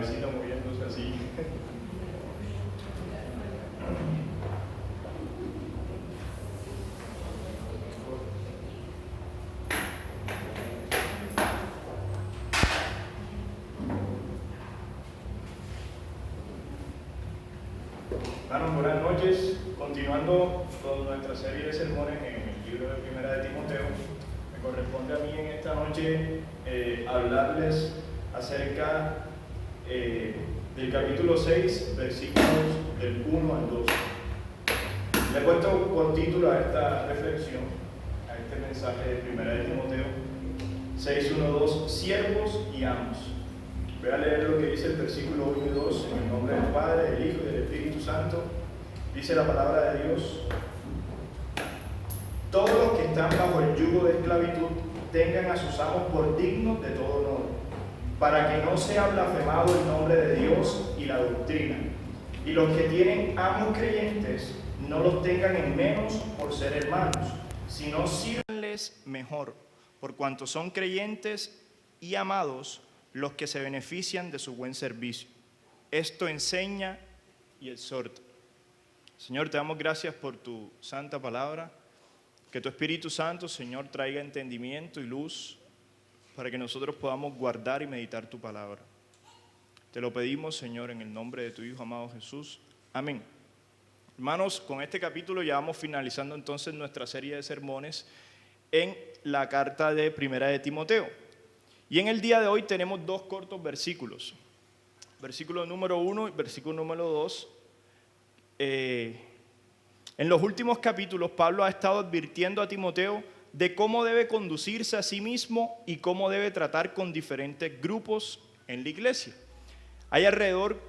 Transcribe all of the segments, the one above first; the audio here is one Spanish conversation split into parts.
navecita moviéndose así. Hermanos, buenas noches. Continuando con nuestra serie de sermones en el libro de Primera de Timoteo, me corresponde a mí en esta noche hablarles acerca del capítulo 6, versículos del 1 al 2. Le he puesto por título a esta reflexión, a este mensaje de Primera de Timoteo 6, 1, 2, siervos y amos. Voy a leer lo que dice el versículo 1 y 2, en el nombre del Padre, del Hijo y del Espíritu Santo. Dice la palabra de Dios: todos los que están bajo el yugo de esclavitud tengan a sus amos por dignos de todo honor, para que no sea blasfemado el nombre de Dios y la doctrina. Y los que tienen amos creyentes no los tengan en menos por ser hermanos, sino sírvanles mejor, por cuanto son creyentes y amados los que se benefician de su buen servicio. Esto enseña y exhorta. Señor, te damos gracias por tu santa palabra. Que tu Espíritu Santo, Señor, traiga entendimiento y luz para que nosotros podamos guardar y meditar tu palabra. Te lo pedimos, Señor, en el nombre de tu Hijo amado Jesús. Amén. Hermanos, con este capítulo ya vamos finalizando entonces nuestra serie de sermones en la carta de Primera de Timoteo. Y en el día de hoy tenemos dos cortos versículos. Versículo número 1 y versículo número 2. En los últimos capítulos, Pablo ha estado advirtiendo a Timoteo de cómo debe conducirse a sí mismo y cómo debe tratar con diferentes grupos en la iglesia. Hay alrededor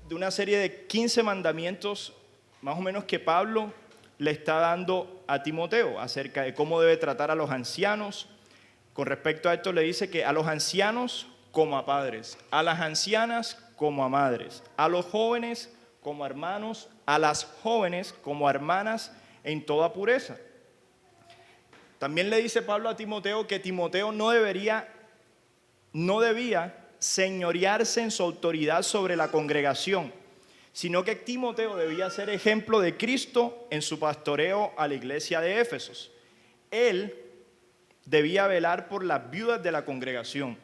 de una serie de 15 mandamientos, más o menos, que Pablo le está dando a Timoteo acerca de cómo debe tratar a los ancianos. Con respecto a esto le dice que a los ancianos como a padres, a las ancianas como a madres, a los jóvenes como hermanos, a las jóvenes como hermanas en toda pureza. También le dice Pablo a Timoteo que Timoteo no debía señorearse en su autoridad sobre la congregación, sino que Timoteo debía ser ejemplo de Cristo en su pastoreo a la iglesia de Éfesos. Él debía velar por las viudas de la congregación.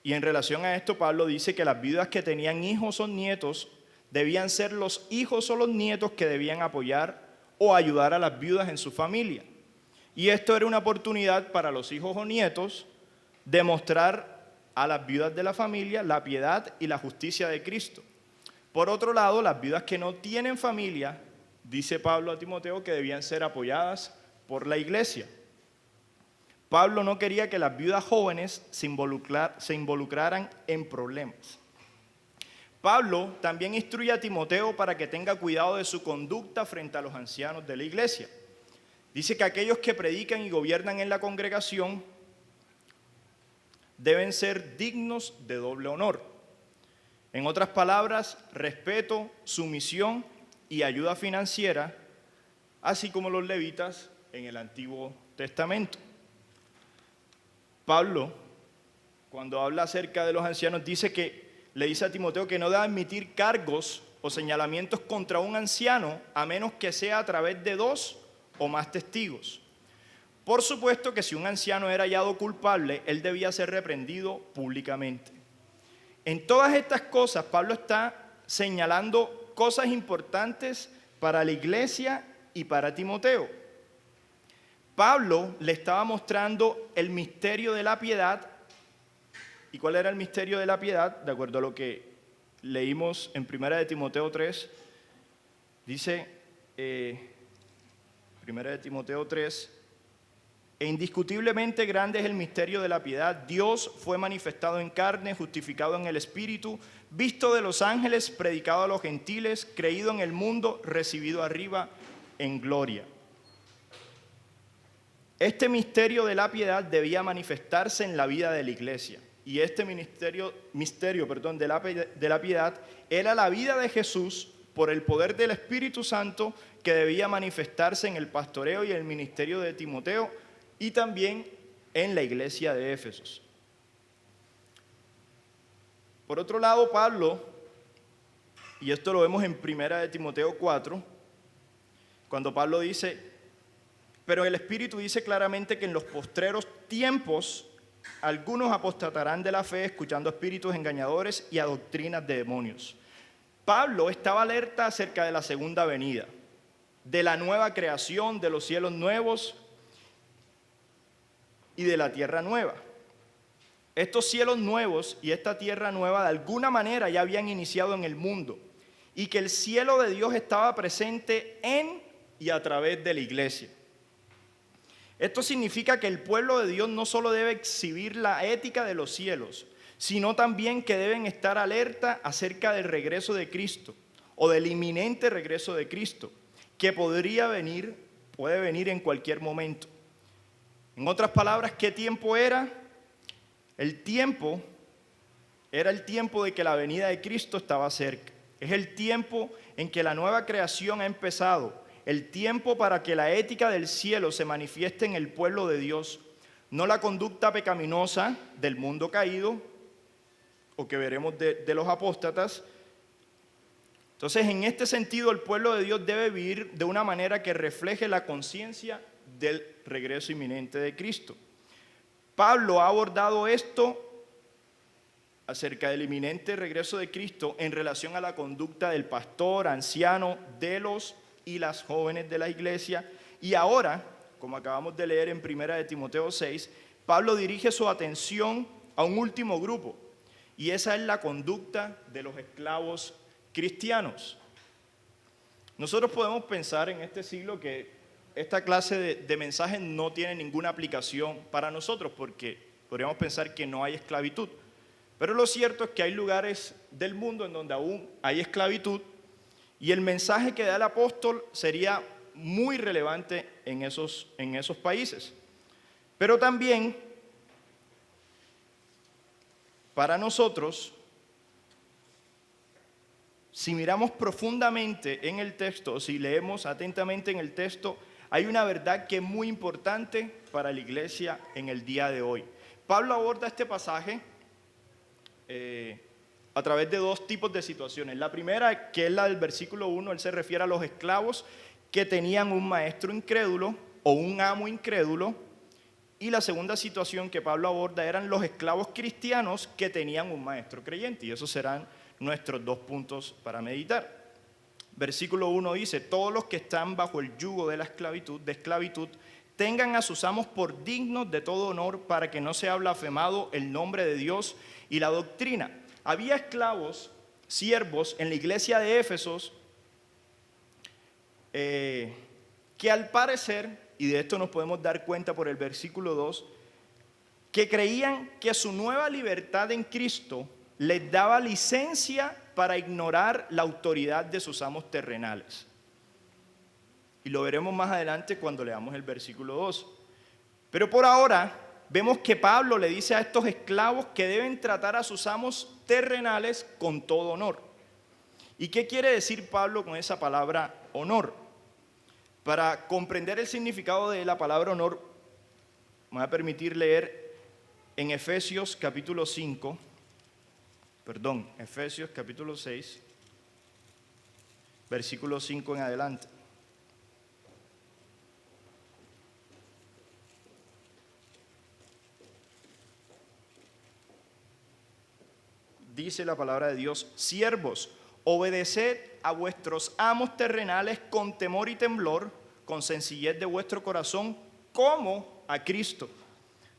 Y en relación a esto, Pablo dice que las viudas que tenían hijos o nietos debían ser los hijos o los nietos que debían apoyar o ayudar a las viudas en su familia. Y esto era una oportunidad para los hijos o nietos de mostrar a las viudas de la familia la piedad y la justicia de Cristo. Por otro lado, las viudas que no tienen familia, dice Pablo a Timoteo, que debían ser apoyadas por la iglesia. Pablo no quería que las viudas jóvenes se involucraran en problemas. Pablo también instruye a Timoteo para que tenga cuidado de su conducta frente a los ancianos de la iglesia. Dice que aquellos que predican y gobiernan en la congregación deben ser dignos de doble honor. En otras palabras, respeto, sumisión y ayuda financiera, así como los levitas en el Antiguo Testamento. Pablo, cuando habla acerca de los ancianos, le dice a Timoteo que no debe admitir cargos o señalamientos contra un anciano a menos que sea a través de 2 o más testigos. Por supuesto que si un anciano era hallado culpable, él debía ser reprendido públicamente. En todas estas cosas, Pablo está señalando cosas importantes para la iglesia y para Timoteo. Pablo le estaba mostrando el misterio de la piedad. ¿Y cuál era el misterio de la piedad? De acuerdo a lo que leímos en 1 de Timoteo 3, dice 1 de Timoteo 3, e indiscutiblemente grande es el misterio de la piedad. Dios fue manifestado en carne, justificado en el Espíritu, visto de los ángeles, predicado a los gentiles, creído en el mundo, recibido arriba en gloria. Este misterio de la piedad debía manifestarse en la vida de la iglesia. Y este misterio de la piedad era la vida de Jesús por el poder del Espíritu Santo que debía manifestarse en el pastoreo y el ministerio de Timoteo y también en la iglesia de Éfesos. Por otro lado, Pablo, y esto lo vemos en 1 Timoteo 4, cuando Pablo dice, pero el Espíritu dice claramente que en los postreros tiempos algunos apostatarán de la fe escuchando espíritus engañadores y a doctrinas de demonios. Pablo estaba alerta acerca de la segunda venida, de la nueva creación, de los cielos nuevos y de la tierra nueva. Estos cielos nuevos y esta tierra nueva de alguna manera ya habían iniciado en el mundo y que el cielo de Dios estaba presente en y a través de la iglesia. Esto significa que el pueblo de Dios no solo debe exhibir la ética de los cielos, sino también que deben estar alerta acerca del regreso de Cristo o del inminente regreso de Cristo, que puede venir en cualquier momento. En otras palabras, ¿qué tiempo era? El tiempo era el tiempo de que la venida de Cristo estaba cerca. Es el tiempo en que la nueva creación ha empezado. El tiempo para que la ética del cielo se manifieste en el pueblo de Dios, no la conducta pecaminosa del mundo caído o que veremos de los apóstatas. Entonces, en este sentido, el pueblo de Dios debe vivir de una manera que refleje la conciencia del regreso inminente de Cristo. Pablo ha abordado esto acerca del inminente regreso de Cristo en relación a la conducta del pastor, anciano, de los y las jóvenes de la iglesia. Y ahora, como acabamos de leer en 1 Timoteo 6, Pablo dirige su atención a un último grupo, y esa es la conducta de los esclavos cristianos. Nosotros podemos pensar en este siglo que esta clase de mensajes no tiene ninguna aplicación para nosotros, porque podríamos pensar que no hay esclavitud. Pero lo cierto es que hay lugares del mundo en donde aún hay esclavitud, y el mensaje que da el apóstol sería muy relevante en esos países. Pero también, para nosotros, si miramos profundamente en el texto, si leemos atentamente en el texto, hay una verdad que es muy importante para la iglesia en el día de hoy. Pablo aborda este pasaje a través de dos tipos de situaciones. La primera, que es la del versículo 1, él se refiere a los esclavos que tenían un maestro incrédulo o un amo incrédulo. Y la segunda situación que Pablo aborda eran los esclavos cristianos que tenían un maestro creyente. Y esos serán nuestros dos puntos para meditar. Versículo 1 dice, todos los que están bajo el yugo de la esclavitud, tengan a sus amos por dignos de todo honor para que no sea blasfemado el nombre de Dios y la doctrina. Había esclavos, siervos en la iglesia de Éfesos que al parecer, y de esto nos podemos dar cuenta por el versículo 2, que creían que su nueva libertad en Cristo les daba licencia para ignorar la autoridad de sus amos terrenales. Y lo veremos más adelante cuando leamos el versículo 2. Pero por ahora vemos que Pablo le dice a estos esclavos que deben tratar a sus amos terrenales con todo honor. ¿Y qué quiere decir Pablo con esa palabra honor? Para comprender el significado de la palabra honor, me voy a permitir leer en Efesios capítulo 6, versículo 5 en adelante. Dice la palabra de Dios, siervos, obedeced a vuestros amos terrenales con temor y temblor, con sencillez de vuestro corazón, como a Cristo,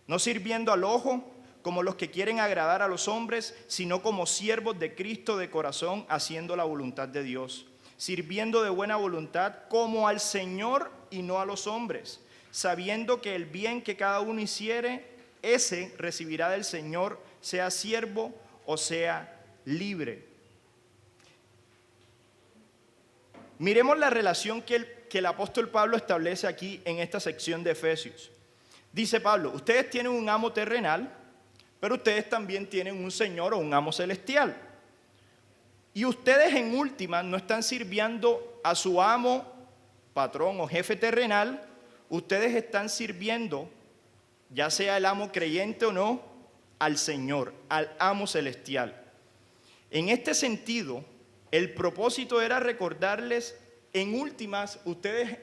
no sirviendo al ojo como los que quieren agradar a los hombres, sino como siervos de Cristo de corazón, haciendo la voluntad de Dios, sirviendo de buena voluntad como al Señor y no a los hombres, sabiendo que el bien que cada uno hiciere, ese recibirá del Señor, sea siervo o sea libre. Miremos la relación que el apóstol Pablo establece aquí en esta sección de Efesios. Dice Pablo, ustedes tienen un amo terrenal, pero ustedes también tienen un Señor o un amo celestial. Y ustedes en última no están sirviendo a su amo, patrón o jefe terrenal, ustedes están sirviendo, ya sea el amo creyente o no, al Señor, al amo celestial. En este sentido, el propósito era recordarles, en últimas, ustedes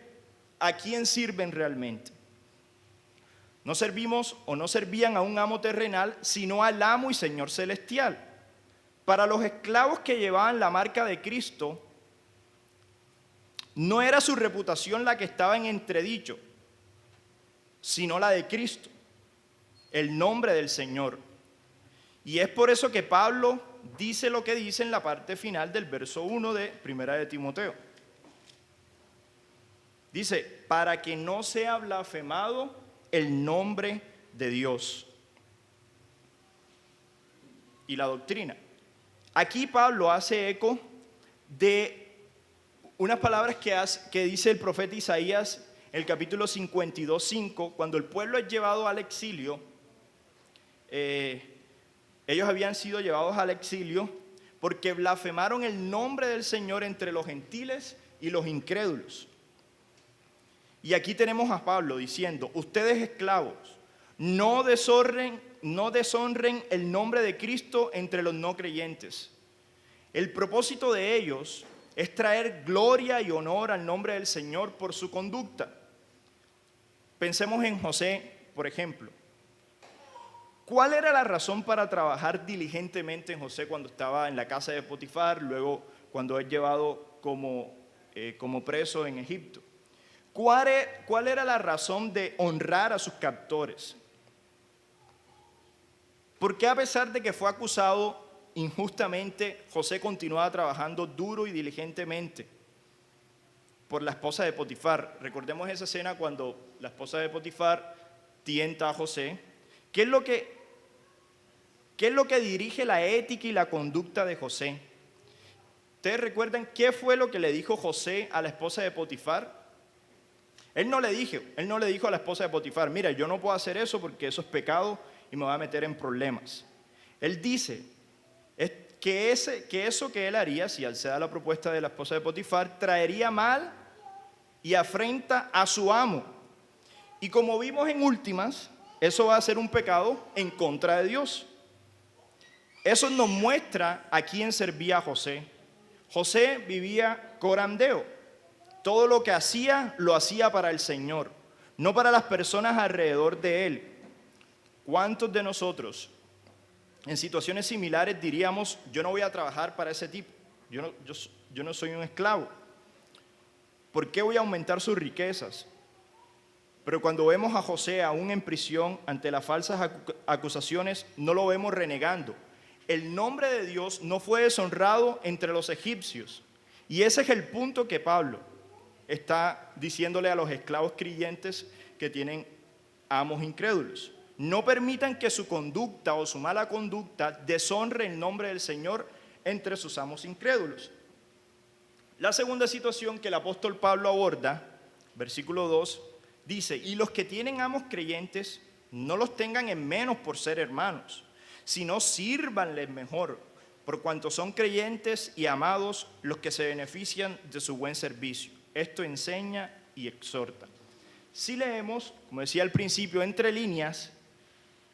a quién sirven realmente. No servimos o no servían a un amo terrenal, sino al amo y Señor celestial. Para los esclavos que llevaban la marca de Cristo, no era su reputación la que estaba en entredicho, sino la de Cristo, el nombre del Señor. Y es por eso que Pablo dice lo que dice en la parte final del verso 1 de Primera de Timoteo. Dice, para que no sea blasfemado el nombre de Dios y la doctrina. Aquí Pablo hace eco de unas palabras que dice el profeta Isaías en el capítulo 52:5, cuando el pueblo es llevado al exilio. Ellos habían sido llevados al exilio porque blasfemaron el nombre del Señor entre los gentiles y los incrédulos. Y aquí tenemos a Pablo diciendo, ustedes esclavos, no deshonren el nombre de Cristo entre los no creyentes. El propósito de ellos es traer gloria y honor al nombre del Señor por su conducta. Pensemos en José, por ejemplo. ¿Cuál era la razón para trabajar diligentemente en José cuando estaba en la casa de Potifar, luego cuando es llevado como preso en Egipto? ¿Cuál era la razón de honrar a sus captores? ¿Por qué, a pesar de que fue acusado injustamente, José continuaba trabajando duro y diligentemente por la esposa de Potifar? Recordemos esa escena cuando la esposa de Potifar tienta a José. ¿Qué es lo que dirige la ética y la conducta de José? ¿Ustedes recuerdan qué fue lo que le dijo José a la esposa de Potifar? Él no le dijo a la esposa de Potifar, mira, yo no puedo hacer eso porque eso es pecado y me va a meter en problemas. Él dice que eso que él haría, si él se da la propuesta de la esposa de Potifar, traería mal y afrenta a su amo. Y como vimos en últimas, eso va a ser un pecado en contra de Dios. Eso nos muestra a quién servía José. José vivía corandeo. Todo lo que hacía, lo hacía para el Señor, no para las personas alrededor de él. ¿Cuántos de nosotros en situaciones similares diríamos, yo no voy a trabajar para ese tipo? Yo no soy un esclavo. ¿Por qué voy a aumentar sus riquezas? Pero cuando vemos a José aún en prisión ante las falsas acusaciones, no lo vemos renegando. El nombre de Dios no fue deshonrado entre los egipcios. Y ese es el punto que Pablo está diciéndole a los esclavos creyentes que tienen amos incrédulos. No permitan que su conducta o su mala conducta deshonre el nombre del Señor entre sus amos incrédulos. La segunda situación que el apóstol Pablo aborda, versículo 2, dice, y los que tienen amos creyentes no los tengan en menos por ser hermanos, sino sírvanles mejor, por cuanto son creyentes y amados los que se benefician de su buen servicio. Esto enseña y exhorta. Si leemos, como decía al principio, entre líneas,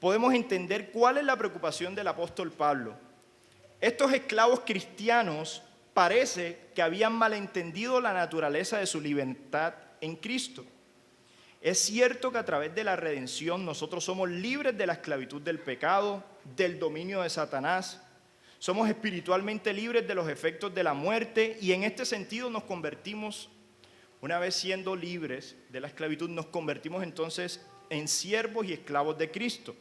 podemos entender cuál es la preocupación del apóstol Pablo. Estos esclavos cristianos parece que habían malentendido la naturaleza de su libertad en Cristo. Es cierto que a través de la redención nosotros somos libres de la esclavitud del pecado, del dominio de Satanás. Somos espiritualmente libres de los efectos de la muerte y en este sentido nos convertimos, una vez siendo libres de la esclavitud, nos convertimos entonces en siervos y esclavos de Cristo.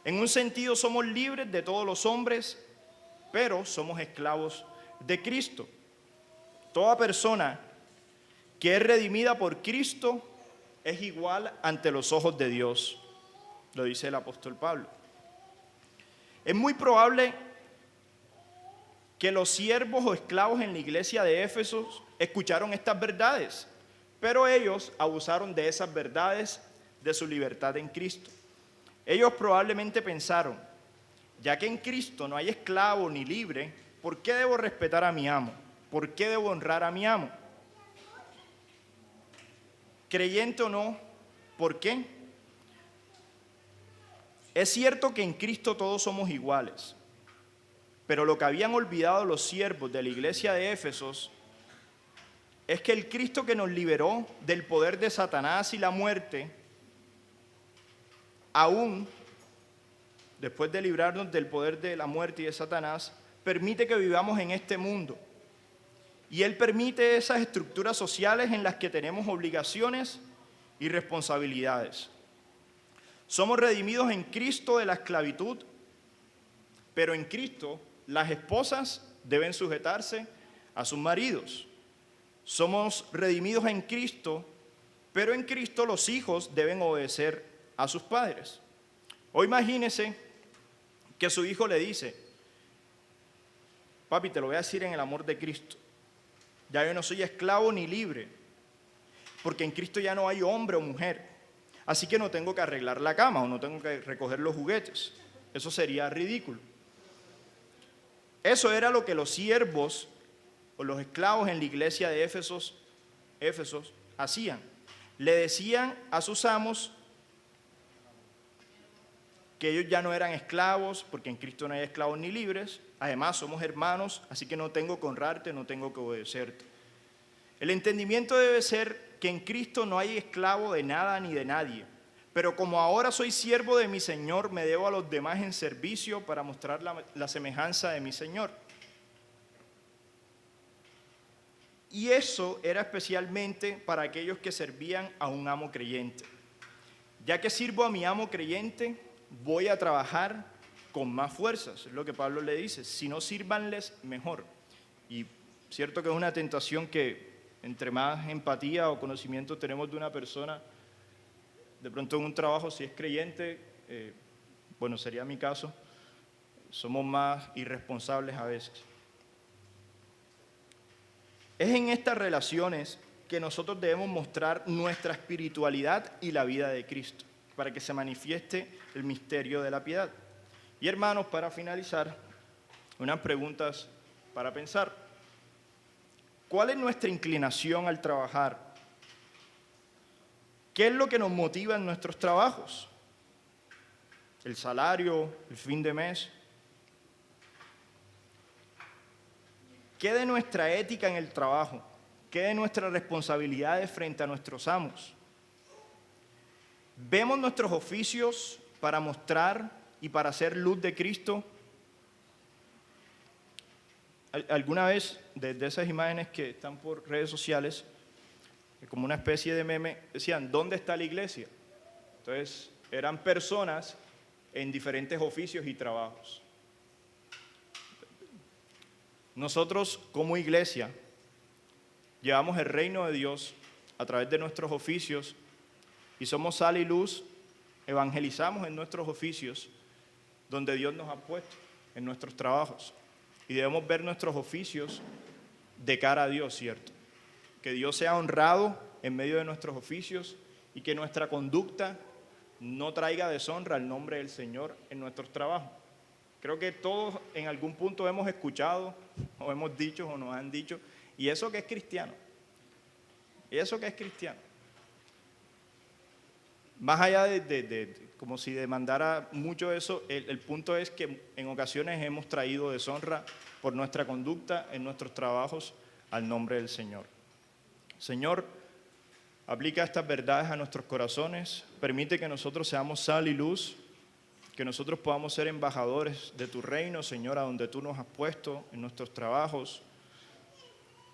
En un sentido somos libres de todos los hombres, pero somos esclavos de Cristo. Toda persona que es redimida por Cristo es igual ante los ojos de Dios, lo dice el apóstol Pablo. Es muy probable que los siervos o esclavos en la iglesia de Éfeso escucharon estas verdades, pero ellos abusaron de esas verdades de su libertad en Cristo. Ellos probablemente pensaron, ya que en Cristo no hay esclavo ni libre, ¿por qué debo respetar a mi amo? ¿Por qué debo honrar a mi amo? Creyente o no, ¿por qué? Es cierto que en Cristo todos somos iguales. Pero lo que habían olvidado los siervos de la iglesia de Éfesos es que el Cristo que nos liberó del poder de Satanás y la muerte, aún después de librarnos del poder de la muerte y de Satanás, permite que vivamos en este mundo. Y Él permite esas estructuras sociales en las que tenemos obligaciones y responsabilidades. Somos redimidos en Cristo de la esclavitud, pero en Cristo las esposas deben sujetarse a sus maridos. Somos redimidos en Cristo, pero en Cristo los hijos deben obedecer a sus padres. O imagínese que su hijo le dice: papi, te lo voy a decir en el amor de Cristo, ya yo no soy esclavo ni libre, porque en Cristo ya no hay hombre o mujer, así que no tengo que arreglar la cama o no tengo que recoger los juguetes. Eso sería ridículo. Eso era lo que los siervos o los esclavos en la iglesia de Éfesos hacían. Le decían a sus amos que ellos ya no eran esclavos, porque en Cristo no hay esclavos ni libres. Además, somos hermanos, así que no tengo que honrarte, no tengo que obedecerte. El entendimiento debe ser que en Cristo no hay esclavo de nada ni de nadie. Pero como ahora soy siervo de mi Señor, me debo a los demás en servicio para mostrar la semejanza de mi Señor. Y eso era especialmente para aquellos que servían a un amo creyente. Ya que sirvo a mi amo creyente, voy a trabajar con más fuerzas, es lo que Pablo le dice. Si no, sírvanles mejor. Y cierto que es una tentación que entre más empatía o conocimiento tenemos de una persona, de pronto en un trabajo, si es creyente, bueno, sería mi caso, somos más irresponsables a veces. Es en estas relaciones que nosotros debemos mostrar nuestra espiritualidad y la vida de Cristo, para que se manifieste el misterio de la piedad. Y hermanos, para finalizar, unas preguntas para pensar. ¿Cuál es nuestra inclinación al trabajar? ¿Qué es lo que nos motiva en nuestros trabajos? ¿El salario? ¿El fin de mes? ¿Qué de nuestra ética en el trabajo? ¿Qué de nuestras responsabilidades frente a nuestros amos? ¿Vemos nuestros oficios para mostrar y para hacer luz de Cristo? Alguna vez, desde esas imágenes que están por redes sociales, como una especie de meme, decían: ¿dónde está la iglesia? Entonces, eran personas en diferentes oficios y trabajos. Nosotros, como iglesia, llevamos el reino de Dios a través de nuestros oficios y somos sal y luz, evangelizamos en nuestros oficios donde Dios nos ha puesto, en nuestros trabajos. Y debemos ver nuestros oficios de cara a Dios, ¿cierto? Que Dios sea honrado en medio de nuestros oficios y que nuestra conducta no traiga deshonra al nombre del Señor en nuestros trabajos. Creo que todos en algún punto hemos escuchado o hemos dicho o nos han dicho: ¿y eso qué es cristiano? ¿Y eso qué es cristiano? Más allá de como si demandara mucho eso, el punto es que en ocasiones hemos traído deshonra por nuestra conducta en nuestros trabajos al nombre del Señor. Señor, aplica estas verdades a nuestros corazones, permite que nosotros seamos sal y luz, que nosotros podamos ser embajadores de tu reino, Señor, a donde tú nos has puesto en nuestros trabajos,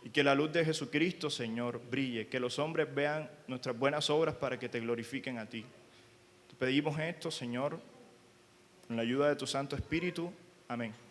y que la luz de Jesucristo, Señor, brille, que los hombres vean nuestras buenas obras para que te glorifiquen a ti. Te pedimos esto, Señor, con la ayuda de tu Santo Espíritu. Amén.